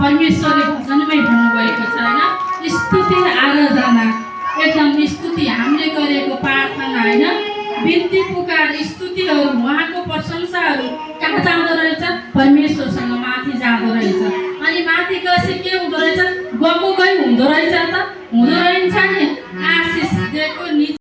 परमेश्वरले भजनमै भन्नुभएको छ हैन, स्तुति आराधना एकदम स्तुति हामीले गरेको प्रार्थना हैन, बिन्ती पुकार स्तुतिहरू उहाँको प्रशंसाहरू कहाँ जाँदो रहेछ? परमेश्वरसँग माथि जाँदो रहेछ। अनि माथि गएपछि के हुँदो रहेछ? गमुगै हुँदो रहेछ त, हुँदो रहेछ नि। आशिष दिएको